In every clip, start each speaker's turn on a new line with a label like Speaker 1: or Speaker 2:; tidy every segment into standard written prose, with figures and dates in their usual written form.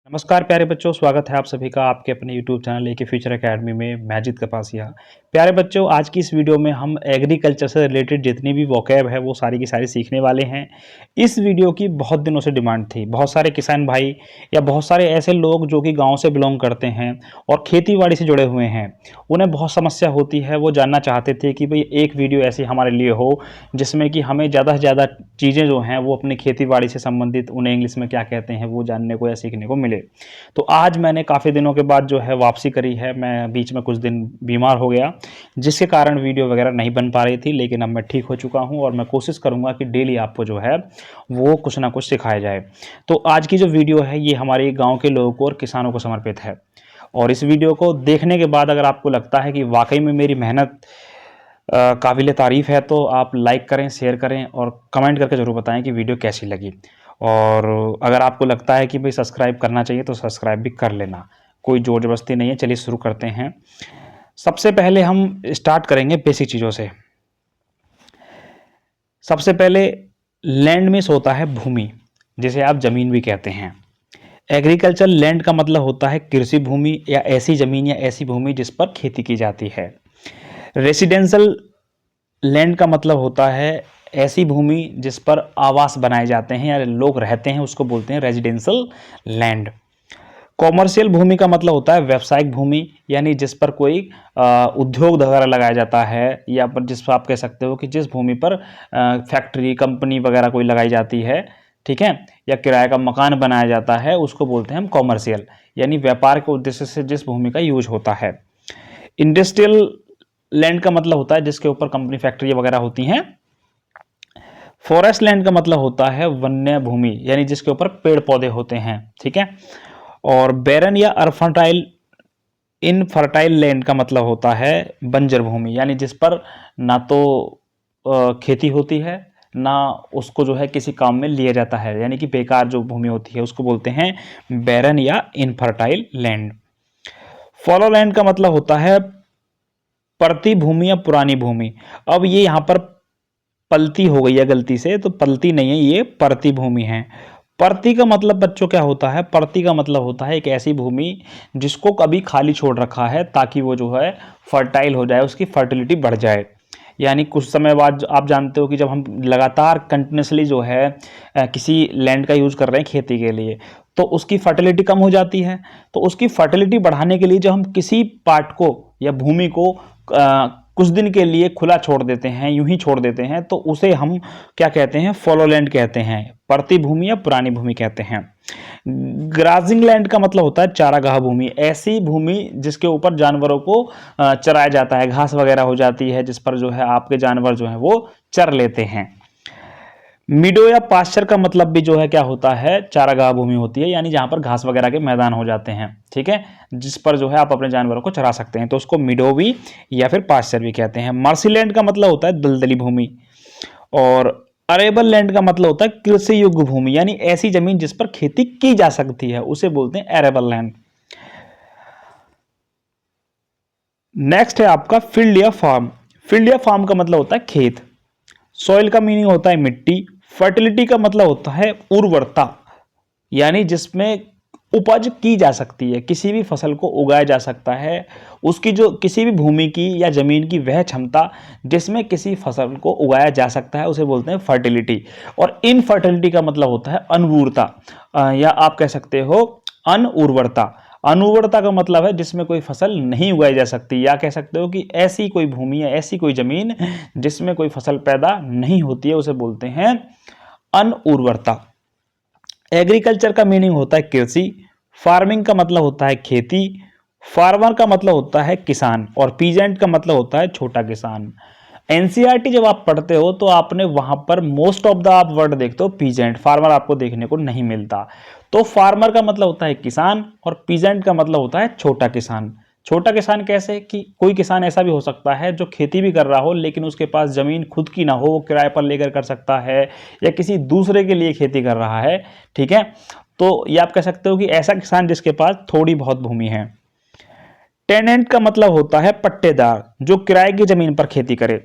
Speaker 1: नमस्कार प्यारे बच्चों, स्वागत है आप सभी का आपके अपने YouTube चैनल लेके फ्यूचर एकेडमी में। मैजिद कपासिया। प्यारे बच्चों, आज की इस वीडियो में हम एग्रीकल्चर से रिलेटेड जितनी भी वोकैब है वो सारी की सारी सीखने वाले हैं। इस वीडियो की बहुत दिनों से डिमांड थी। बहुत सारे किसान भाई या बहुत सारे ऐसे लोग जो कि गाँव से बिलोंग करते हैं और खेती बाड़ी से जुड़े हुए हैं, उन्हें बहुत समस्या होती है। वो जानना चाहते थे कि भाई एक वीडियो ऐसी हमारे लिए हो जिसमें कि हमें ज़्यादा से ज़्यादा चीज़ें जो हैं वो अपनी खेती बाड़ी से संबंधित, उन्हें इंग्लिश में क्या कहते हैं वो जानने को या सीखने को मिले। तो आज मैंने काफ़ी दिनों के बाद जो है वापसी करी है। मैं बीच में कुछ दिन बीमार हो गया, जिसके कारण वीडियो वगैरह नहीं बन पा रही थी, लेकिन अब मैं ठीक हो चुका हूँ और मैं कोशिश करूँगा कि डेली आपको जो है वो कुछ ना कुछ सिखाया जाए। तो आज की जो वीडियो है ये हमारे गाँव के लोगों को और किसानों को समर्पित है। और इस वीडियो को देखने के बाद अगर आपको लगता है कि वाकई में मेरी मेहनत काबिल तारीफ़ है, तो आप लाइक करें, शेयर करें और कमेंट करके ज़रूर बताएं कि वीडियो कैसी लगी। और अगर आपको लगता है कि भाई सब्सक्राइब करना चाहिए तो सब्सक्राइब भी कर लेना, कोई ज़ोर ज़बरदस्ती नहीं है। चलिए शुरू करते हैं। सबसे पहले हम स्टार्ट करेंगे बेसिक चीज़ों से। सबसे पहले लैंड मीन्स होता है भूमि, जिसे आप ज़मीन भी कहते हैं। एग्रीकल्चर लैंड का मतलब होता है कृषि भूमि या ऐसी ज़मीन या ऐसी भूमि जिस पर खेती की जाती है। रेसिडेंशियल लैंड का मतलब होता है ऐसी भूमि जिस पर आवास बनाए जाते हैं या लोग रहते हैं, उसको बोलते हैं रेजिडेंशियल लैंड। कॉमर्शियल भूमि का मतलब होता है व्यावसायिक भूमि, यानी जिस पर कोई उद्योग वगैरह लगाया जाता है, या पर जिस पर आप कह सकते हो कि जिस भूमि पर फैक्ट्री कंपनी वगैरह कोई लगाई जाती है, ठीक है, या किराए का मकान बनाया जाता है, उसको बोलते हैं हम कॉमर्शियल, यानी व्यापार के उद्देश्य से जिस भूमि का यूज होता है। इंडस्ट्रियल लैंड का मतलब होता है जिसके ऊपर कंपनी फैक्ट्री वगैरह होती हैं। फॉरेस्ट लैंड का मतलब होता है वन्य भूमि, यानी जिसके ऊपर पेड़ पौधे होते हैं, ठीक है। और बैरन या अनफर्टाइल इनफर्टाइल लैंड का मतलब होता है बंजर भूमि, यानी जिस पर ना तो खेती होती है ना उसको जो है किसी काम में लिया जाता है, यानी कि बेकार जो भूमि होती है उसको बोलते हैं बैरन या इनफर्टाइल लैंड। फॉलो लैंड का मतलब होता है परती भूमि या पुरानी भूमि। अब ये यहाँ पर पलती हो गई है गलती से, तो पलती नहीं है, ये परती भूमि है। परती का मतलब बच्चों क्या होता है? परती का मतलब होता है एक ऐसी भूमि जिसको कभी खाली छोड़ रखा है ताकि वो जो है फर्टाइल हो जाए, उसकी फर्टिलिटी बढ़ जाए। यानी कुछ समय बाद आप जानते हो कि जब हम लगातार कंटिन्यूसली जो है किसी लैंड का यूज कर रहे हैं खेती के लिए, तो उसकी फर्टिलिटी कम हो जाती है। तो उसकी फर्टिलिटी बढ़ाने के लिए जब हम किसी पार्ट को या भूमि को कुछ दिन के लिए खुला छोड़ देते हैं, यूं ही छोड़ देते हैं, तो उसे हम क्या कहते हैं? फॉलो लैंड कहते हैं, परती भूमि या पुरानी भूमि कहते हैं। ग्राजिंग लैंड का मतलब होता है चारागाह भूमि, ऐसी भूमि जिसके ऊपर जानवरों को चराया जाता है, घास वगैरह हो जाती है, जिस पर जो है आपके जानवर जो है वो चर लेते हैं। मीडो या पास्चर का मतलब भी जो है क्या होता है? चारागाह भूमि होती है, यानी जहां पर घास वगैरह के मैदान हो जाते हैं, ठीक है, जिस पर जो है आप अपने जानवरों को चरा सकते हैं, तो उसको मीडो भी या फिर पास्चर भी कहते हैं। मर्सीलैंड का मतलब होता है दलदली भूमि। और अरेबल लैंड का मतलब होता है कृषि योग्य भूमि, यानी ऐसी जमीन जिस पर खेती की जा सकती है, उसे बोलते हैं अरेबल लैंड। नेक्स्ट है आपका फील्ड या फार्म। फील्ड या फार्म का मतलब होता है खेत। सॉइल का मीनिंग होता है मिट्टी। फर्टिलिटी का मतलब होता है उर्वरता, यानी जिसमें उपज की जा सकती है, किसी भी फसल को उगाया जा सकता है, उसकी जो किसी भी भूमि की या जमीन की वह क्षमता जिसमें किसी फसल को उगाया जा सकता है, उसे बोलते हैं फर्टिलिटी। और इनफर्टिलिटी का मतलब होता है अनूर्वरता, या आप कह सकते हो अनउर्वरता। अनउर्वरता का मतलब है जिसमें कोई फसल नहीं उगाई जा सकती, या कह सकते हो कि ऐसी कोई भूमि या ऐसी कोई जमीन जिसमें कोई फसल पैदा नहीं होती है, उसे बोलते हैं अनउर्वरता। एग्रीकल्चर का मीनिंग होता है कृषि। फार्मिंग का मतलब होता है खेती। फार्मर का मतलब होता है किसान। और पीजेंट का मतलब होता है छोटा किसान। एनसीईआरटी जब आप पढ़ते हो तो आपने वहां पर मोस्ट ऑफ द आप वर्ड देखते हो पीजेंट, फार्मर आपको देखने को नहीं मिलता। तो फार्मर का मतलब होता है किसान और पीजेंट का मतलब होता है छोटा किसान। छोटा किसान कैसे? कि कोई किसान ऐसा भी हो सकता है जो खेती भी कर रहा हो लेकिन उसके पास जमीन खुद की ना हो, वो किराए पर लेकर कर सकता है, या किसी दूसरे के लिए खेती कर रहा है, ठीक है। तो ये आप कह सकते हो कि ऐसा किसान जिसके पास थोड़ी बहुत भूमि है। टेनेंट का मतलब होता है पट्टेदार, जो किराए की जमीन पर खेती करे।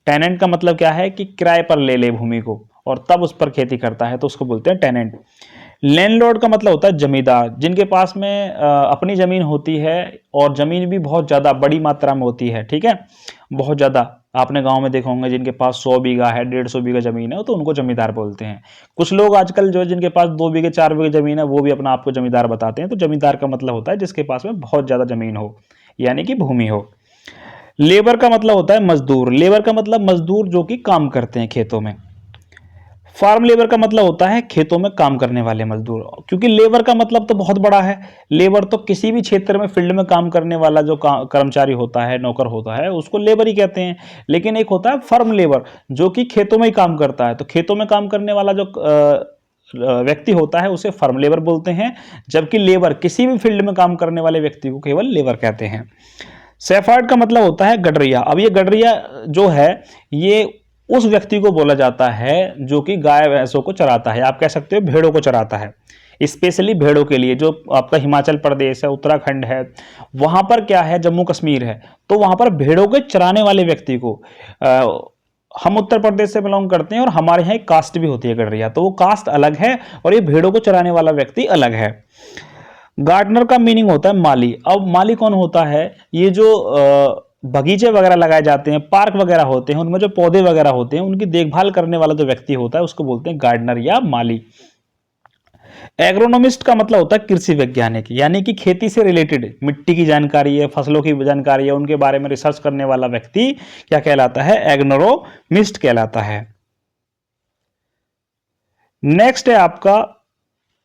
Speaker 1: टेनेंट का मतलब क्या है? कि किराए पर ले ले भूमि को और तब उस पर खेती करता है, तो उसको बोलते हैं टेनेंट। लैंडलॉर्ड का मतलब होता है जमींदार, जिनके पास में अपनी ज़मीन होती है और ज़मीन भी बहुत ज़्यादा बड़ी मात्रा में होती है, ठीक है, बहुत ज़्यादा। आपने गांव में देखा होंगे जिनके पास 100 बीघा है, 150 बीघा ज़मीन है, तो उनको जमींदार बोलते हैं। कुछ लोग आजकल जो है जिनके पास 2 बीघे 4 बीघे ज़मीन है वो भी अपना आपको जमींदार बताते हैं। तो जमींदार का मतलब होता है जिसके पास में बहुत ज़्यादा ज़मीन हो, यानी कि भूमि हो। लेबर का मतलब होता है मजदूर। लेबर का मतलब मजदूर जो कि काम करते हैं खेतों में। फार्म लेबर का मतलब होता है खेतों में काम करने वाले मजदूर। क्योंकि लेबर का मतलब तो बहुत बड़ा है। लेबर तो किसी भी क्षेत्र में फील्ड में काम करने वाला जो कर्मचारी होता है, नौकर होता है, उसको लेबर ही कहते हैं। लेकिन एक होता है फर्म लेबर जो कि खेतों में ही काम करता है। तो खेतों में काम करने वाला जो व्यक्ति होता है उसे फर्म लेबर बोलते हैं, जबकि लेबर किसी भी फील्ड में काम करने वाले व्यक्ति को केवल लेबर कहते हैं। सेफर्ड का मतलब होता है गडरिया। अब ये गडरिया जो है ये उस व्यक्ति को बोला जाता है जो कि गाय भैंसों को चराता है, आप कह सकते हो भेड़ों को चराता है। स्पेशली भेड़ों के लिए, जो आपका हिमाचल प्रदेश है, उत्तराखंड है, वहां पर क्या है, जम्मू कश्मीर है, तो वहां पर भेड़ों के चराने वाले व्यक्ति को हम उत्तर प्रदेश से बिलोंग करते हैं और हमारे यहाँ एक कास्ट भी होती है गडरिया, तो वो कास्ट अलग है और ये भेड़ों को चराने वाला व्यक्ति अलग है। गार्डनर का मीनिंग होता है माली। अब माली कौन होता है, ये जो बगीचे वगैरह लगाए जाते हैं, पार्क वगैरह होते हैं, उनमें जो पौधे वगैरह होते हैं उनकी देखभाल करने वाला जो व्यक्ति होता है उसको बोलते हैं गार्डनर या माली। एग्रोनोमिस्ट का मतलब होता है कृषि वैज्ञानिक, यानी कि खेती से रिलेटेड मिट्टी की जानकारी है, फसलों की जानकारी है, उनके बारे में रिसर्च करने वाला व्यक्ति क्या कहलाता है, एग्रोनोमिस्ट कहलाता है। नेक्स्ट है आपका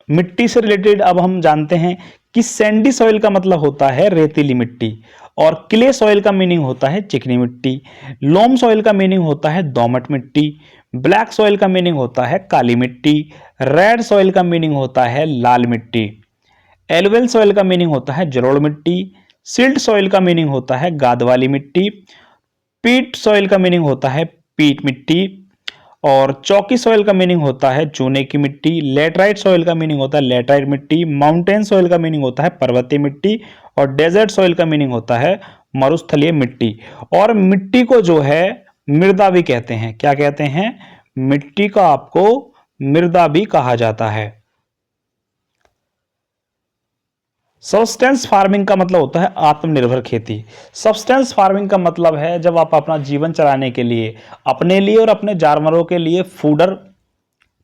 Speaker 1: मिट्टी से रिलेटेड। अब हम जानते हैं कि सैंडी सॉइल का मतलब होता है रेतीली मिट्टी, और क्ले सॉइल का मीनिंग होता है चिकनी मिट्टी, लोम सॉइल का मीनिंग होता है दोमट मिट्टी, ब्लैक सॉइल का मीनिंग होता है काली मिट्टी, रेड सॉइल का मीनिंग होता है लाल मिट्टी, एलुवियल सॉइल का मीनिंग होता है जलोढ़ मिट्टी, सिल्ट सॉइल का मीनिंग होता है गाद वाली मिट्टी, पीट सॉइल का मीनिंग होता है पीट मिट्टी, और चौकी सॉइल का मीनिंग होता है चूने की मिट्टी, लेटराइट सॉइल का मीनिंग होता है लेटराइट मिट्टी, माउंटेन सॉइल का मीनिंग होता है पर्वतीय मिट्टी, और डेजर्ट सॉइल का मीनिंग होता है मरुस्थलीय मिट्टी। और मिट्टी को जो है मृदा भी कहते हैं। क्या कहते हैं, मिट्टी का आपको मृदा भी कहा जाता है। सब्सटेंस फार्मिंग का मतलब होता है आत्मनिर्भर खेती। सब्सटेंस फार्मिंग का मतलब है जब आप अपना जीवन चलाने के लिए, अपने लिए और अपने जानवरों के लिए फूडर,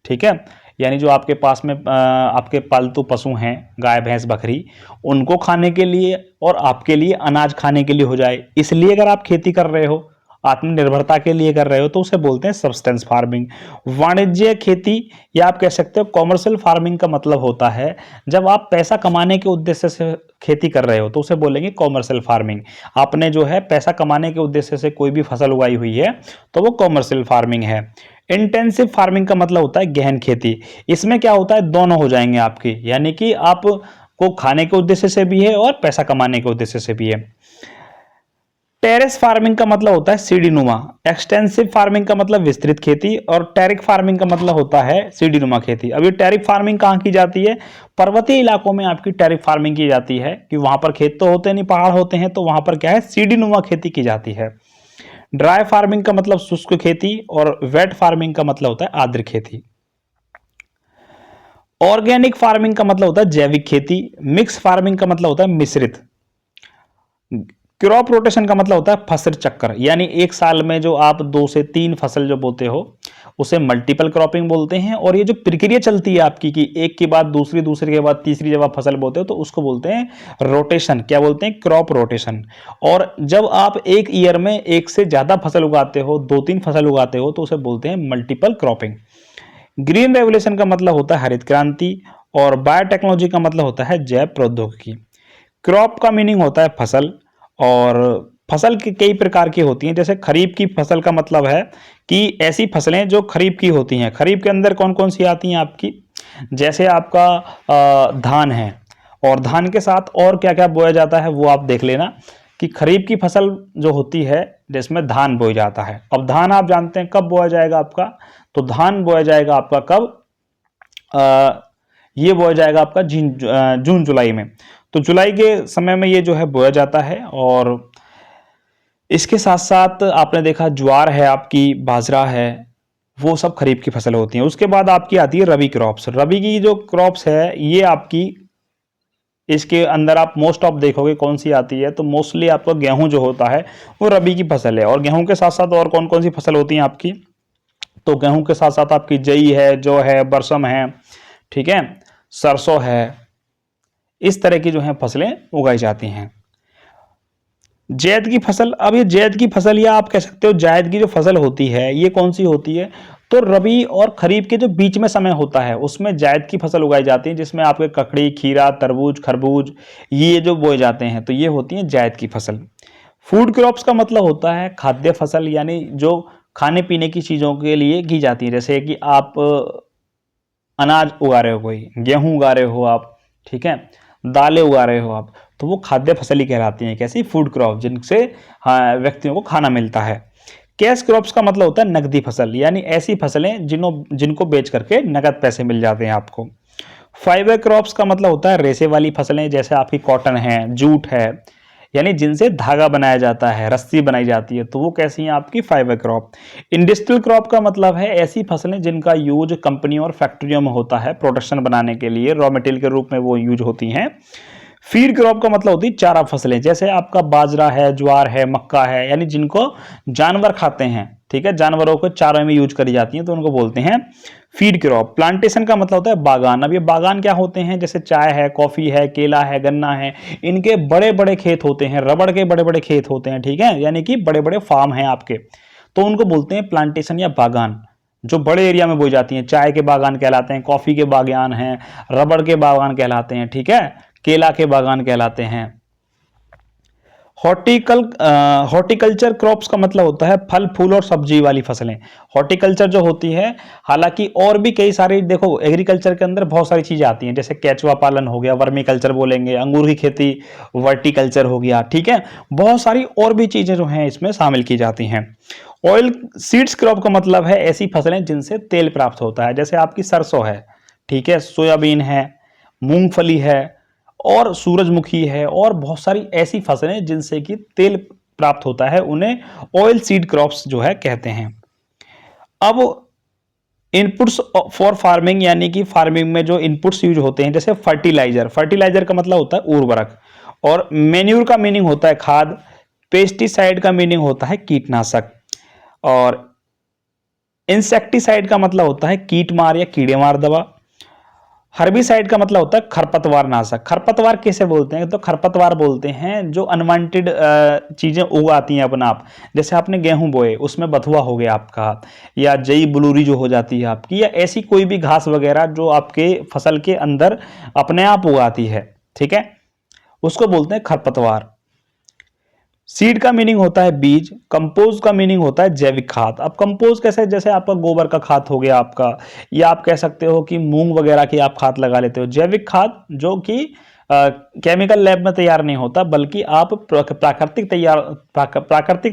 Speaker 1: ठीक है, यानी जो आपके पास में आपके पालतू पशु हैं, गाय भैंस बकरी, उनको खाने के लिए और आपके लिए अनाज खाने के लिए हो जाए, इसलिए अगर आप खेती कर रहे हो, आत्मनिर्भरता के लिए कर रहे हो, तो उसे बोलते हैं सब्सटेंस फार्मिंग। वाणिज्य खेती या आप कह सकते हो कॉमर्शियल फार्मिंग का मतलब होता है जब आप पैसा कमाने के उद्देश्य से खेती कर रहे हो, तो उसे बोलेंगे कॉमर्शियल फार्मिंग। आपने जो है पैसा कमाने के उद्देश्य से कोई भी फसल उगाई हुई है तो वो कॉमर्शियल फार्मिंग है। इंटेंसिव फार्मिंग का मतलब होता है गहन खेती। इसमें क्या होता है, दोनों हो जाएंगे आपकी, यानी कि आप को खाने के उद्देश्य से भी है और पैसा कमाने के उद्देश्य से भी है। टेरेस फार्मिंग का मतलब होता है सीढ़ी नुमा। एक्सटेंसिव फार्मिंग का मतलब विस्तृत खेती, और टेरिक फार्मिंग का मतलब होता है सीढ़ी नुमा खेती। अब ये टेरिक फार्मिंग कहाँ की जाती है, पर्वतीय इलाकों में आपकी टेरिक फार्मिंग की जाती है, कि वहां पर खेत तो होते नहीं, पहाड़ होते हैं, तो वहां पर क्या है, सीढ़ी नुमा खेती की जाती है। ड्राई फार्मिंग का मतलब शुष्क खेती, और वेट फार्मिंग का मतलब होता है आर्द्र खेती। ऑर्गेनिक फार्मिंग का मतलब होता है जैविक खेती। मिक्स फार्मिंग का मतलब होता है मिश्रित। क्रॉप रोटेशन का मतलब होता है फसल चक्र, यानी एक साल में जो आप 2 से 3 फसल जो बोते हो उसे मल्टीपल क्रॉपिंग बोलते हैं। और ये जो प्रक्रिया चलती है आपकी कि एक के बाद दूसरी, दूसरे के बाद तीसरी जब आप फसल बोते हो तो उसको बोलते हैं रोटेशन। क्या बोलते हैं, क्रॉप रोटेशन। और जब आप एक ईयर में एक से ज्यादा फसल उगाते हो, 2-3 फसल उगाते हो, तो उसे बोलते हैं मल्टीपल क्रॉपिंग। ग्रीन रेवोल्यूशन का मतलब होता है हरित क्रांति, और बायोटेक्नोलॉजी का मतलब होता है जैव प्रौद्योगिकी। क्रॉप का मीनिंग होता है फसल, और फसल की कई प्रकार की होती हैं। जैसे खरीफ की फसल का मतलब है कि ऐसी फसलें जो खरीफ की होती हैं। खरीफ के अंदर कौन कौन सी आती हैं आपकी, जैसे आपका धान है, और धान के साथ और क्या क्या बोया जाता है वो आप देख लेना, कि खरीफ की फसल जो होती है जिसमें धान बोया जाता है। अब धान आप जानते हैं कब बोया जाएगा आपका, तो धान बोया जाएगा आपका कब, ये बोया जाएगा आपका जून जुलाई में। तो जुलाई के समय में ये जो है बोया जाता है। और इसके साथ साथ आपने देखा ज्वार है, आपकी बाजरा है, वो सब खरीफ की फसल होती हैं। उसके बाद आपकी आती है रबी क्रॉप्स। रबी की जो क्रॉप्स है ये आपकी, इसके अंदर आप मोस्ट ऑफ देखोगे कौन सी आती है, तो मोस्टली आपका गेहूं जो होता है वो रबी की फसल है। और गेहूं के साथ साथ और कौन कौन सी फसल होती हैं आपकी, तो गेहूं के साथ साथ आपकी जई है, जौ है, बरसम है, ठीक है, सरसों है, इस तरह की जो है फसलें उगाई जाती हैं। जैद की फसल, अब ये जैद की फसल या आप कह सकते हो जायद की जो फसल होती है ये कौन सी होती है, तो रबी और खरीफ के जो बीच में समय होता है उसमें जायद की फसल उगाई जाती है, जिसमें आपके ककड़ी, खीरा, तरबूज, खरबूज ये जो बोए जाते हैं, तो ये होती है जायद की फसल। फूड क्रॉप्स का मतलब होता है खाद्य फसल, यानी जो खाने पीने की चीज़ों के लिए की जाती है। जैसे कि आप अनाज उगा रहे हो, कोई गेहूं उगा रहे हो आप, ठीक है, दालें उगा रहे हो आप, तो वो खाद्य फसल ही कहलाती हैं। कैसी? फूड क्रॉप, जिनसे व्यक्तियों को खाना मिलता है। कैश क्रॉप्स का मतलब होता है नकदी फसल, यानी ऐसी फसलें जिनको बेच करके नकद पैसे मिल जाते हैं आपको। फाइबर क्रॉप्स का मतलब होता है रेशे वाली फसलें, जैसे आपकी कॉटन है, जूट है, यानी जिनसे धागा बनाया जाता है, रस्सी बनाई जाती है, तो वो कैसी हैं आपकी फाइबर क्रॉप। इंडस्ट्रियल क्रॉप का मतलब है ऐसी फसलें जिनका यूज कंपनियों और फैक्ट्रियों में होता है प्रोडक्शन बनाने के लिए, रॉ मटेरियल के रूप में वो यूज होती हैं। फीड क्रॉप का मतलब होती है चारा फसलें, जैसे आपका बाजरा है, ज्वार है, मक्का है, यानी जिनको जानवर खाते हैं, ठीक है, जानवरों को चारे में यूज करी जाती हैं, तो उनको बोलते हैं फीड क्रॉप। प्लांटेशन का मतलब होता है बागान। अब ये बागान क्या होते हैं, जैसे चाय है, कॉफी है, केला है, गन्ना है, इनके बड़े बड़े खेत होते हैं, रबड़ के बड़े बड़े खेत होते हैं, ठीक है, यानी कि बड़े बड़े फार्म हैं आपके, तो उनको बोलते हैं प्लांटेशन या बागान, जो बड़े एरिया में बोई जाती हैं। चाय के बागान कहलाते हैं, कॉफी के बागान हैं, रबड़ के बागान कहलाते हैं, ठीक है, केला के बागान कहलाते हैं। हॉर्टिकल्चर क्रॉप्स का मतलब होता है फल फूल और सब्जी वाली फसलें। हॉर्टिकल्चर जो होती है, हालांकि और भी कई सारी, देखो एग्रीकल्चर के अंदर बहुत सारी चीजें आती हैं, जैसे केचुआ पालन हो गया, वर्मी कल्चर बोलेंगे, अंगूर की खेती वर्टिकल्चर हो गया, ठीक है, बहुत सारी और भी चीजें जो हैं इसमें शामिल की जाती हैं। ऑयल सीड्स क्रॉप का मतलब है ऐसी फसलें जिनसे तेल प्राप्त होता है, जैसे आपकी सरसों है, ठीक है, सोयाबीन है, मूंगफली है, और सूरजमुखी है, और बहुत सारी ऐसी फसलें जिनसे कि तेल प्राप्त होता है, उन्हें ऑयल सीड क्रॉप्स जो है कहते हैं। अब इनपुट्स फॉर फार्मिंग, यानी कि फार्मिंग में जो इनपुट्स यूज होते हैं, जैसे फर्टिलाइजर। फर्टिलाइजर का मतलब होता है उर्वरक, और मेन्यूर का मीनिंग होता है खाद, पेस्टिसाइड का मीनिंग होता है कीटनाशक, और इंसेक्टिसाइड का मतलब होता है कीट मार या कीड़े मार दवा। हर्बिसाइड का मतलब होता है खरपतवार नाशक। खरपतवार किसे बोलते हैं, तो खरपतवार बोलते हैं जो अनवांटेड चीजें उगाती हैं अपना आप, जैसे आपने गेहूं बोए, उसमें बथुआ हो गया आपका, या जई बुलूरी जो हो जाती है आपकी, या ऐसी कोई भी घास वगैरह जो आपके फसल के अंदर अपने आप उगाती है, ठीक है, उसको बोलते हैं खरपतवार। सीड का मीनिंग होता है बीज, कंपोज का मीनिंग होता है जैविक खाद। अब कंपोज कैसे, जैसे आपका गोबर का खाद हो गया आपका, या आप कह सकते हो कि मूंग वगैरह की आप खाद लगा लेते हो। जैविक खाद जो कि केमिकल लैब में तैयार नहीं होता, बल्कि आप प्राकृतिक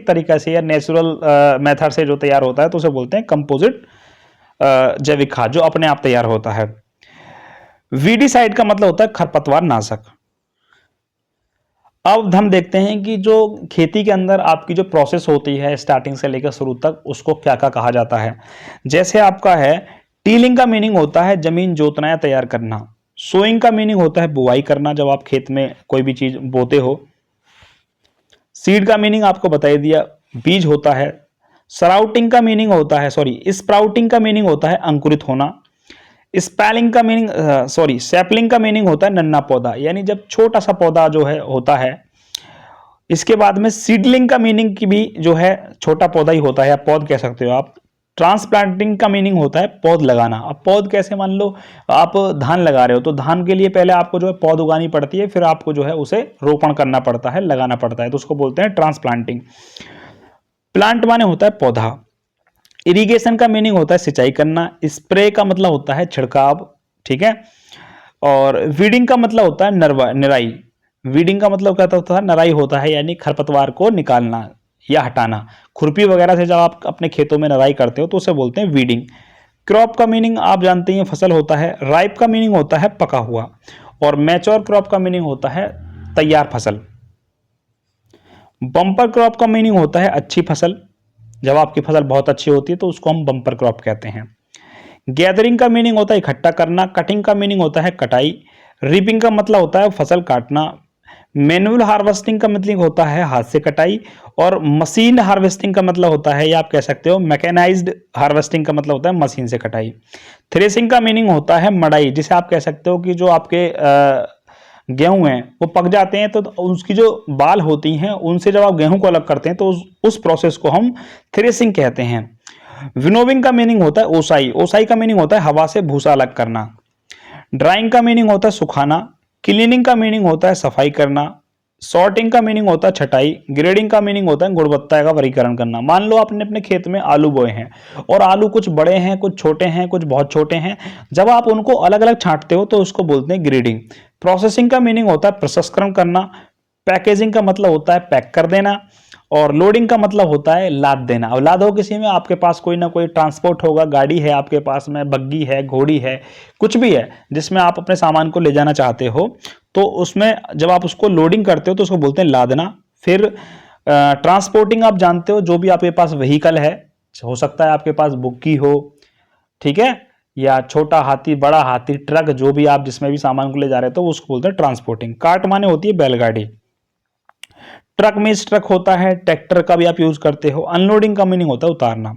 Speaker 1: तरीका से या नेचुरल मेथड से जो तैयार होता है, तो उसे बोलते हैं कंपोजिट जैविक खाद, जो अपने आप तैयार होता है। वीडीसाइड का मतलब होता है खरपतवार नाशक। अब हम देखते हैं कि जो खेती के अंदर आपकी जो प्रोसेस होती है स्टार्टिंग से लेकर शुरू तक, उसको क्या क्या कहा जाता है। जैसे आपका है, टीलिंग का मीनिंग होता है जमीन जोतना या तैयार करना। सोइंग का मीनिंग होता है बुआई करना, जब आप खेत में कोई भी चीज बोते हो। सीड का मीनिंग आपको बता दिया, बीज होता है। सराउटिंग का मीनिंग होता है, स्प्राउटिंग का मीनिंग होता है अंकुरित होना। स्पैलिंग का मीनिंग सैपलिंग का मीनिंग होता है नन्ना पौधा, यानी जब छोटा सा पौधा जो है होता है। इसके बाद में सीडलिंग का मीनिंग की भी जो है छोटा पौधा ही होता है, या पौध कह सकते हो आप। ट्रांसप्लांटिंग का मीनिंग होता है पौध लगाना। अब पौध कैसे, मान लो आप धान लगा रहे हो, तो धान के लिए पहले आपको जो है पौध उगानी पड़ती है, फिर आपको जो है उसे रोपण करना पड़ता है, लगाना पड़ता है, तो उसको बोलते हैं ट्रांसप्लांटिंग। प्लांट माने होता है पौधा। इरिगेशन का मीनिंग होता है सिंचाई करना। स्प्रे का मतलब होता है छिड़काव, ठीक है। और वीडिंग का मतलब होता है निराई। वीडिंग का मतलब क्या होता है, नराई होता है, यानी खरपतवार को निकालना या हटाना। खुरपी वगैरह से जब आप अपने खेतों में नराई करते हो तो उसे बोलते हैं वीडिंग। क्रॉप का मीनिंग आप जानते हैं फसल होता है। राइप का मीनिंग होता है पका हुआ, और मैच्योर क्रॉप का मीनिंग होता है तैयार फसल। बम्पर क्रॉप का मीनिंग होता है अच्छी फसल, जब आपकी फसल बहुत अच्छी होती है तो उसको हम बम्पर क्रॉप कहते हैं। गैदरिंग का मीनिंग होता है इकट्ठा करना, कटिंग का मीनिंग होता है कटाई, रीपिंग का मतलब होता है फसल काटना, मैनुअल हार्वेस्टिंग का मतलब होता है हाथ से कटाई, और मशीन हार्वेस्टिंग का मतलब होता है, या आप कह सकते हो मैकेनाइज्ड हार्वेस्टिंग का मतलब होता है मशीन से कटाई। थ्रेसिंग का मीनिंग होता है मड़ाई, जिसे आप कह सकते हो कि जो आपके गेहूं हैं वो पक जाते हैं तो उसकी जो बाल होती हैं उनसे जब आप गेहूं को अलग करते हैं तो उस प्रोसेस को हम थ्रेसिंग कहते हैं। विनोविंग का मीनिंग होता है ओसाई, ओसाई का मीनिंग होता है हवा से भूसा अलग करना। ड्राइंग का मीनिंग होता है सुखाना, क्लीनिंग का मीनिंग होता है सफाई करना, सॉर्टिंग का मीनिंग होता है छटाई, ग्रेडिंग का मीनिंग होता है गुणवत्ता का वर्गीकरण करना। मान लो आपने अपने खेत में आलू बोए हैं और आलू कुछ बड़े हैं, कुछ छोटे हैं, कुछ बहुत छोटे हैं, जब आप उनको अलग अलग छांटते हो तो उसको बोलते हैं ग्रेडिंग। प्रोसेसिंग का मीनिंग होता है प्रसंस्करण करना, पैकेजिंग का मतलब होता है पैक कर देना, और लोडिंग का मतलब होता है लाद देना। अब लाद हो किसी में, आपके पास कोई ना कोई ट्रांसपोर्ट होगा, गाड़ी है आपके पास में, बग्गी है, घोड़ी है, कुछ भी है जिसमें आप अपने सामान को ले जाना चाहते हो, तो उसमें जब आप उसको लोडिंग करते हो तो उसको बोलते हैं लादना। फिर ट्रांसपोर्टिंग आप जानते हो, जो भी आपके पास व्हीकल है, हो सकता है आपके पास बुग्गी हो, ठीक है, या छोटा हाथी, बड़ा हाथी, ट्रक, जो भी आप जिसमें भी सामान को ले जा रहे हो तो उसको बोलते हैं ट्रांसपोर्टिंग। कार्ट माने होती है बैलगाड़ी। ट्रक में ट्रक होता है, ट्रैक्टर का भी आप यूज करते हो। अनलोडिंग का मीनिंग होता है उतारना।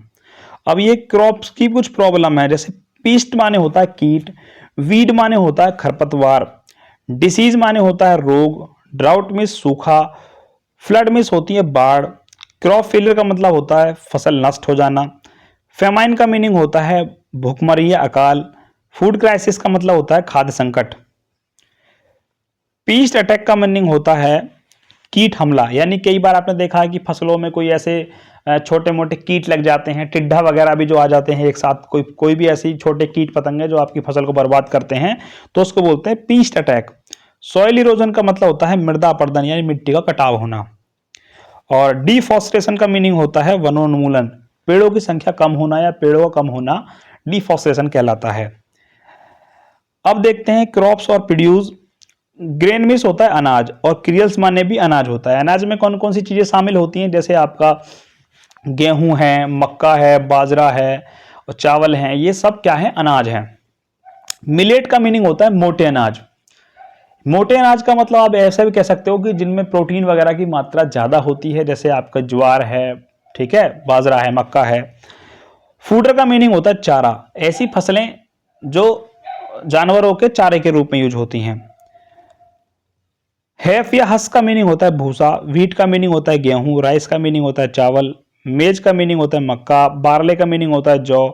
Speaker 1: अब ये क्रॉप्स की कुछ प्रॉब्लम है, जैसे पीस्ट माने होता है कीट, वीड माने होता है खरपतवार, डिसीज माने होता है रोग, ड्राउट में सूखा, फ्लड मिस होती है बाढ़, क्रॉप फेलियर का मतलब होता है फसल नष्ट हो जाना, फेमाइन का मीनिंग होता है भूखमरी या अकाल, फूड क्राइसिस का मतलब होता है खाद्य संकट, पीस्ट अटैक का मीनिंग होता है कीट हमला, यानी कई बार आपने देखा है कि फसलों में कोई ऐसे छोटे मोटे कीट लग जाते हैं, टिड्डा वगैरह भी जो आ जाते हैं एक साथ, कोई कोई भी ऐसी छोटे कीट पतंगे जो आपकी फसल को बर्बाद करते हैं, तो उसको बोलते हैं पीस्ट अटैक। सॉइल इरोजन का मतलब होता है मृदा अपरदन यानी मिट्टी का कटाव होना, और डिफॉरेस्टेशन का मीनिंग होता है वनोन्मूलन, पेड़ों की संख्या कम होना या पेड़ों का कम होना डिफॉरेस्टेशन कहलाता है। अब देखते हैं क्रॉप्स और प्रोड्यूस। ग्रेन मिस होता है अनाज, और क्रियल्स माने भी अनाज होता है। अनाज में कौन कौन सी चीजें शामिल होती हैं, जैसे आपका गेहूं है, मक्का है, बाजरा है और चावल है, ये सब क्या है, अनाज है। मिलेट का मीनिंग होता है मोटे अनाज। मोटे अनाज का मतलब आप ऐसा भी कह सकते हो कि जिनमें प्रोटीन वगैरह की मात्रा ज्यादा होती है, जैसे आपका ज्वार है, ठीक है, बाजरा है, मक्का है। फूडर का मीनिंग होता है चारा, ऐसी फसलें जो जानवरों के चारे के रूप में यूज होती हैं। हैफ या हस का मीनिंग होता है भूसा, व्हीट का मीनिंग होता है गेहूं, राइस का मीनिंग होता है चावल, मेज का मीनिंग होता है मक्का, बार्ले का मीनिंग होता है जौ,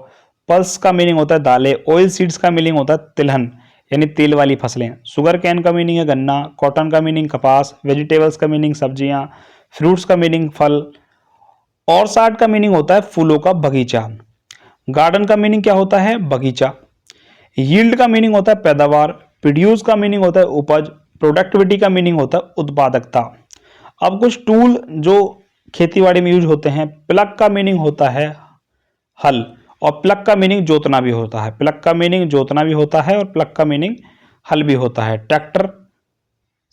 Speaker 1: पल्स का मीनिंग होता है दालें, ऑयल सीड्स का मीनिंग होता है तिलहन यानी तेल वाली फसलें, शुगर कैन का मीनिंग है गन्ना, कॉटन का मीनिंग कपास, वेजिटेबल्स का मीनिंग सब्जियां, फ्रूट्स का मीनिंग फल, और साठ का मीनिंग होता है फूलों का बगीचा। गार्डन का मीनिंग क्या होता है, बगीचा। यील्ड का मीनिंग होता है पैदावार, प्रोड्यूस का मीनिंग होता है उपज, प्रोडक्टिविटी का मीनिंग होता है उत्पादकता। अब कुछ टूल जो खेतीबाड़ी में यूज होते हैं, प्लग का मीनिंग होता है हल, और प्लग का मीनिंग जोतना भी होता है। प्लग का मीनिंग जोतना भी होता है और प्लग का मीनिंग हल भी होता है। ट्रैक्टर।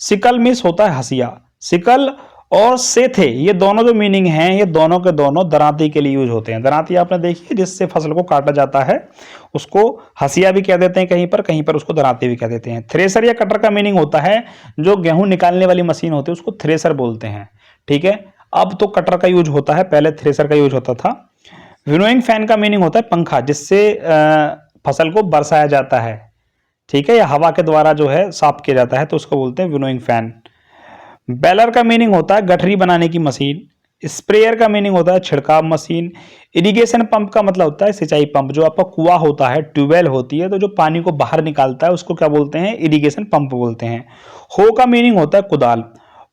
Speaker 1: सिकल मिस होता है हसिया। सिकल और सेथे, ये दोनों जो मीनिंग हैं, ये दोनों के दोनों दरांती के लिए यूज होते हैं। दरांती आपने देखी है, जिससे फसल को काटा जाता है, उसको हसिया भी कह देते हैं कहीं पर उसको दरांती भी कह देते हैं। थ्रेसर या कटर का मीनिंग होता है जो गेहूं निकालने वाली मशीन होती है उसको थ्रेसर बोलते हैं, ठीक है। अब तो कटर का यूज होता है, पहले थ्रेसर का यूज होता था। विनोइंग फैन का मीनिंग होता है पंखा, जिससे फसल को बरसाया जाता है, ठीक है, या हवा के द्वारा जो है साफ किया जाता है, तो उसको बोलते हैं विनोइंग फैन। बेलर का मीनिंग होता है गठरी बनाने की मशीन। स्प्रेयर का मीनिंग होता है छिड़काव मशीन। इरिगेशन पंप का मतलब होता है सिंचाई पंप, जो आपका कुआं होता है, ट्यूबवेल होती है, तो जो पानी को बाहर निकालता है उसको क्या बोलते हैं, इरिगेशन पंप बोलते हैं। हो का मीनिंग होता है कुदाल,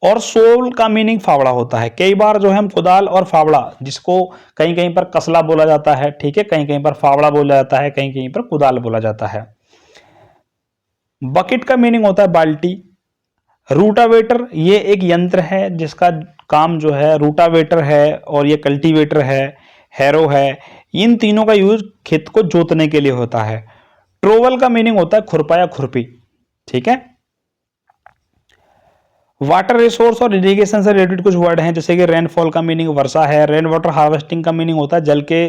Speaker 1: और सोल का मीनिंग फावड़ा होता है। कई बार जो है हम कुदाल और फावड़ा, जिसको कहीं कहीं पर कसला बोला जाता है, ठीक है, कहीं कहीं पर फावड़ा बोला जाता है, कहीं कहीं पर कुदाल बोला जाता है। बकेट का मीनिंग होता है बाल्टी। रूटावेटर ये एक यंत्र है जिसका काम जो है, रूटावेटर है और ये कल्टीवेटर है, हैरो है, इन तीनों का यूज खेत को जोतने के लिए होता है। ट्रोवल का मीनिंग होता है खुरपा या खुरपी, ठीक है। वाटर रिसोर्स और इरिगेशन से रिलेटेड कुछ वर्ड हैं, जैसे कि रेनफॉल का मीनिंग वर्षा है, रेन वाटर हार्वेस्टिंग का मीनिंग होता है जल के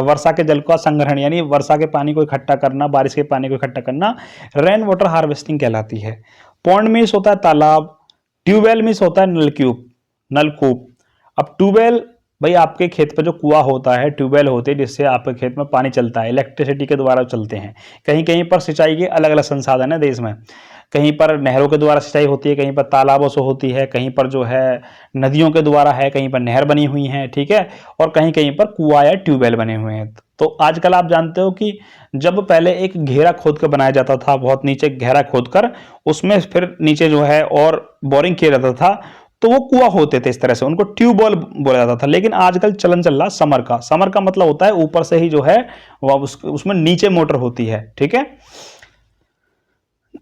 Speaker 1: वर्षा के जल का संग्रहण, यानी वर्षा के पानी को इकट्ठा करना, बारिश के पानी को इकट्ठा करना रेन वाटर हार्वेस्टिंग कहलाती है। पॉन्ड मीन्स होता है तालाब, ट्यूबवेल मीन्स होता है नलक्यूब, नलकूप। अब ट्यूबवेल भाई आपके खेत पर जो कुआं होता है, ट्यूबवेल होते हैं जिससे आपके खेत में पानी चलता है, इलेक्ट्रिसिटी के द्वारा चलते हैं। कहीं कहीं पर सिंचाई के अलग अलग संसाधन है देश में, कहीं पर नहरों के द्वारा सिंचाई होती है, कहीं पर तालाबों से होती है, कहीं पर जो है नदियों के द्वारा है, कहीं पर नहर बनी हुई है, ठीक है, और कहीं कहीं पर कुआं या ट्यूबवेल बने हुए हैं। तो आजकल आप जानते हो कि जब पहले एक घेरा खोद कर बनाया जाता था, बहुत नीचे गहरा खोद कर उसमें फिर नीचे जो है और बोरिंग किया जाता था, तो वो कुआं होते थे, इस तरह से उनको ट्यूबवेल बोला जाता था। लेकिन आजकल चलन चल रहा समर का। समर का मतलब होता है ऊपर से ही जो है उसमें नीचे मोटर होती है, ठीक है,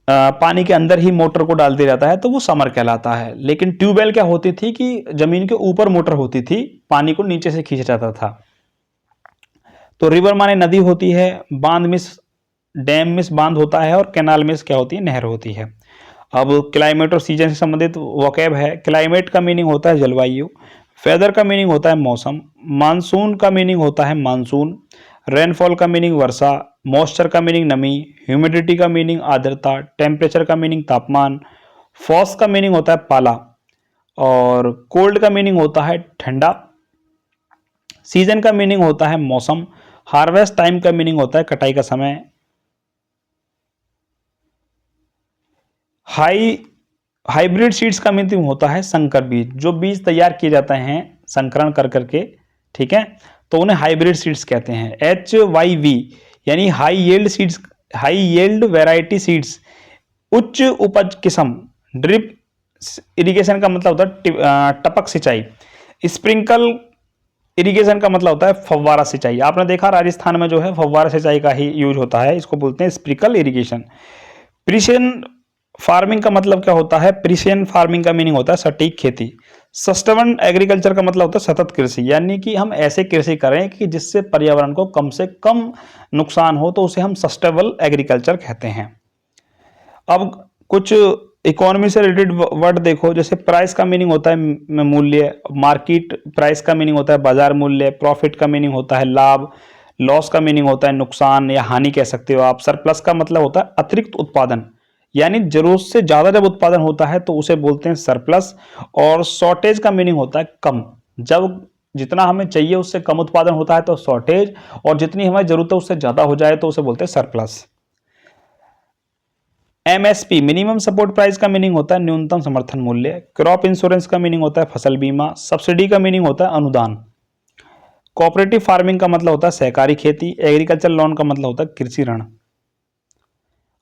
Speaker 1: पानी के अंदर ही मोटर को डाल दिया जाता है, तो वो समर कहलाता है। लेकिन ट्यूबवेल क्या होती थी कि जमीन के ऊपर मोटर होती थी, पानी को नीचे से खींचा जाता था। तो रिवर माने नदी होती है, बांध मिस डैम मिस बांध होता है, और कैनाल मिस क्या होती है, नहर होती है। अब क्लाइमेट और सीजन से संबंधित वोकैब है। क्लाइमेट का मीनिंग होता है जलवायु, वेदर का मीनिंग होता है मौसम, मानसून का मीनिंग होता है मानसून, रेनफॉल का मीनिंग वर्षा, मॉइस्चर का मीनिंग नमी, ह्यूमिडिटी का मीनिंग आर्द्रता, टेम्परेचर का मीनिंग तापमान, फॉस का मीनिंग होता है पाला, और कोल्ड का मीनिंग होता है ठंडा, सीजन का मीनिंग होता है मौसम, हार्वेस्ट टाइम का मीनिंग होता है कटाई का समय, हाइब्रिड सीड्स का मीनिंग होता है संकर बीज, जो बीज तैयार किए जाते हैं संकरण कर करके, ठीक है, तो उन्हें हाइब्रिड सीड्स कहते हैं। HYV यानी high yield seeds, high yield variety seeds, उच्च उपज किस्म। ड्रिप इरिगेशन का मतलब होता है टपक सिंचाई। स्प्रिंकल इरिगेशन का मतलब होता है फव्वारा सिंचाई। आपने देखा राजस्थान में जो है फव्वारा सिंचाई का ही यूज होता है, इसको बोलते हैं स्प्रिंकल इरिगेशन। प्रिसिजन फार्मिंग का मतलब क्या होता है? प्रिसिजन फार्मिंग का मीनिंग होता है सटीक खेती। सस्टेनेबल एग्रीकल्चर का मतलब होता है सतत कृषि, यानी कि हम ऐसे कृषि करें कि जिससे पर्यावरण को कम से कम नुकसान हो, तो उसे हम सस्टेनेबल एग्रीकल्चर कहते हैं। अब कुछ इकोनॉमी से रिलेटेड वर्ड देखो, जैसे प्राइस का मीनिंग होता है मूल्य, मार्केट प्राइस का मीनिंग होता है बाजार मूल्य, प्रॉफिट का मीनिंग होता है लाभ, लॉस का मीनिंग होता है नुकसान या हानि कह सकते हो आप। सरप्लस का मतलब होता है अतिरिक्त उत्पादन, यानी जरूरत से ज्यादा जब उत्पादन होता है तो उसे बोलते हैं सरप्लस। और शॉर्टेज का मीनिंग होता है कम, जब जितना हमें चाहिए उससे कम उत्पादन होता है तो शॉर्टेज, और जितनी हमें जरूरत है उससे ज्यादा हो जाए तो उसे बोलते हैं surplus. MSP minimum support price का मीनिंग होता है न्यूनतम समर्थन मूल्य। क्रॉप इंश्योरेंस का मीनिंग होता है फसल बीमा। सब्सिडी का मीनिंग होता है अनुदान। कोऑपरेटिव फार्मिंग का मतलब होता है सहकारी खेती। एग्रीकल्चर लोन का मतलब होता है कृषि ऋण।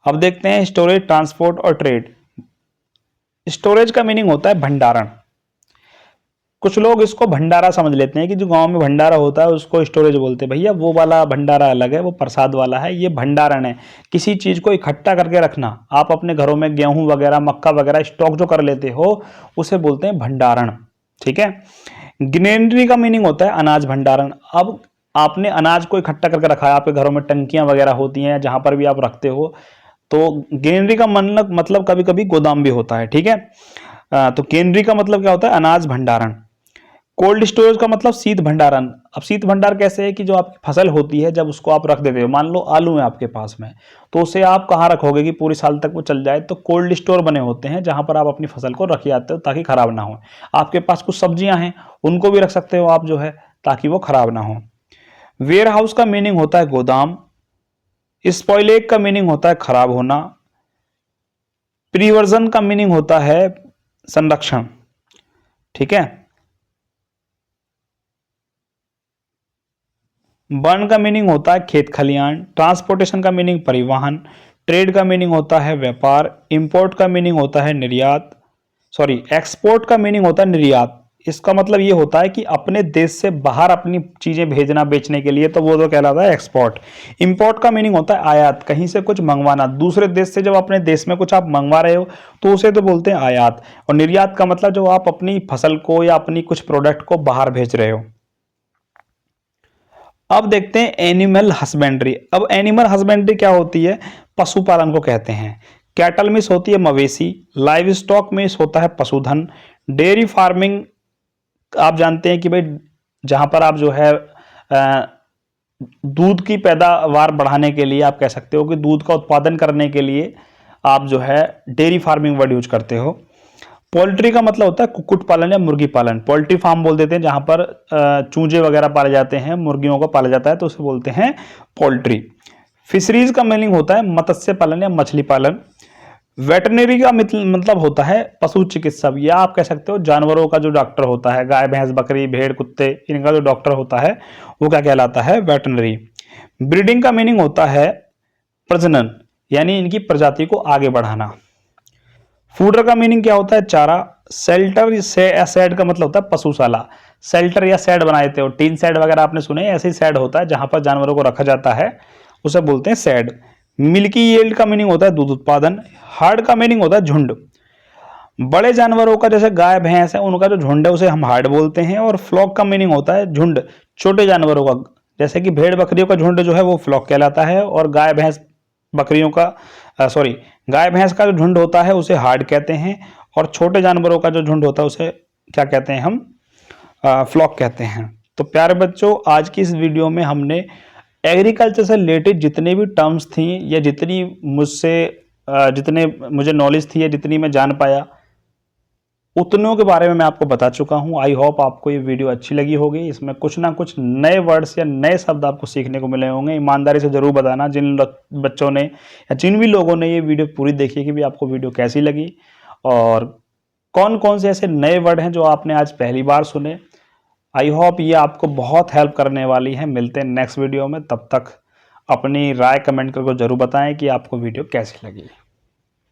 Speaker 1: अब देखते हैं स्टोरेज, ट्रांसपोर्ट और ट्रेड। स्टोरेज का मीनिंग होता है भंडारण। कुछ लोग इसको भंडारा समझ लेते हैं कि जो गांव में भंडारा होता है उसको स्टोरेज बोलते हैं। भैया वो वाला भंडारा अलग है, वो प्रसाद वाला है, ये भंडारण है। किसी चीज को इकट्ठा करके रखना, आप अपने घरों में गेहूं वगैरह मक्का वगैरह स्टॉक जो कर लेते हो उसे बोलते हैं भंडारण, ठीक है। ग्रेनरी का मीनिंग होता है अनाज भंडारण। अब आपने अनाज को इकट्ठा करके रखा है, आपके घरों में टंकियां वगैरह होती हैं जहां पर भी आप रखते हो, तो ग्रेनरी का मतलब कभी कभी गोदाम भी होता है, ठीक है। तो ग्रेनरी का मतलब क्या होता है? अनाज भंडारण। कोल्ड स्टोरेज का मतलब शीत भंडारण। अब शीत भंडार कैसे है कि जो आपकी फसल होती है जब उसको आप रख देते हो, मान लो आलू है आपके पास में, तो उसे आप कहाँ रखोगे कि पूरी साल तक वो चल जाए? तो कोल्ड स्टोर बने होते हैं जहां पर आप अपनी फसल को रख आते हो ताकि खराब ना हो। आपके पास कुछ सब्जियां हैं उनको भी रख सकते हो आप जो है, ताकि वो खराब ना हो। वेयर हाउस का मीनिंग होता है गोदाम। स्पॉइलेज का मीनिंग होता है खराब होना। प्रीवर्जन का मीनिंग होता है संरक्षण, ठीक है। बर्न का मीनिंग होता है खेत खलियान। ट्रांसपोर्टेशन का मीनिंग परिवहन। ट्रेड का मीनिंग होता है व्यापार। इंपोर्ट का मीनिंग होता है निर्यात, सॉरी एक्सपोर्ट का मीनिंग होता है निर्यात। इसका मतलब ये होता है कि अपने देश से बाहर अपनी चीजें भेजना बेचने के लिए, तो वो तो कहलाता है एक्सपोर्ट। इंपोर्ट का मीनिंग होता है आयात, कहीं से कुछ मंगवाना, दूसरे देश से जब अपने देश में कुछ आप मंगवा रहे हो तो उसे तो बोलते हैं आयात। और निर्यात का मतलब जो आप अपनी फसल को या अपनी कुछ प्रोडक्ट को बाहर भेज रहे हो। अब देखते हैं एनिमल हस्बेंड्री। अब एनिमल हस्बेंड्री क्या होती है? पशुपालन को कहते हैं। कैटल में होती है मवेशी, लाइव स्टॉक में होता है पशुधन, डेयरी फार्मिंग आप जानते हैं कि भाई जहां पर आप जो है दूध की पैदावार बढ़ाने के लिए आप कह सकते हो कि दूध का उत्पादन करने के लिए आप जो है डेयरी फार्मिंग वर्ड यूज करते हो। पोल्ट्री का मतलब होता है कुक्कुट पालन या मुर्गी पालन, पोल्ट्री फार्म बोल देते हैं जहां पर चूजे वगैरह पाले जाते हैं, मुर्गियों को पाला जाता है तो उसे बोलते हैं पोल्ट्री। फिशरीज का मीनिंग होता है मत्स्य पालन या मछली पालन। वेटनरी का मतलब होता है पशु चिकित्सक, या आप कह सकते हो जानवरों का जो डॉक्टर होता है, गाय भैंस बकरी भेड़ कुत्ते इनका जो डॉक्टर होता है वो क्या कहलाता है, वेटनरी। ब्रीडिंग का मीनिंग होता है प्रजनन, यानी इनकी प्रजाति को आगे बढ़ाना। फूडर का मीनिंग क्या होता है, चारा। शेल्टर से शेड का मतलब होता है पशुशाला, शेल्टर या शेड बना देते हो, टीन शेड वगैरह आपने सुने, ऐसे ही शेड होता है जहां पर जानवरों को रखा जाता है, उसे बोलते हैं शेड। मिल्की यील्ड का मीनिंग होता है दूध उत्पादन। हर्ड का मीनिंग होता है झुंड, बड़े जानवरों का जैसे गाय भैंस है उनका जो झुंड है उसे हम हर्ड बोलते हैं। और फ्लॉक का मीनिंग होता है झुंड, छोटे जानवरों का, जैसे कि भेड़ बकरियों का झुंड जो है वो फ्लॉक कहलाता है, और गाय भैंस बकरियों का गाय भैंस का जो झुंड होता है उसे हार्ड कहते हैं, और छोटे जानवरों का जो झुंड होता है उसे क्या कहते हैं, हम फ्लॉक कहते हैं। तो प्यारे बच्चों, आज की इस वीडियो में हमने एग्रीकल्चर से रिलेटेड जितने भी टर्म्स थी या जितने मुझे नॉलेज थी या जितनी मैं जान पाया उतनों के बारे में मैं आपको बता चुका हूं। आई होप आपको ये वीडियो अच्छी लगी होगी, इसमें कुछ ना कुछ नए वर्ड्स या नए शब्द आपको सीखने को मिले होंगे। ईमानदारी से जरूर बताना जिन बच्चों ने या जिन भी लोगों ने ये वीडियो पूरी देखी कि भी आपको वीडियो कैसी लगी, और कौन कौन से ऐसे नए वर्ड हैं जो आपने आज पहली बार सुने। आई होप ये आपको बहुत हेल्प करने वाली है। मिलते हैं नेक्स्ट वीडियो में, तब तक अपनी राय कमेंट करके जरूर बताएं कि आपको वीडियो कैसी लगी।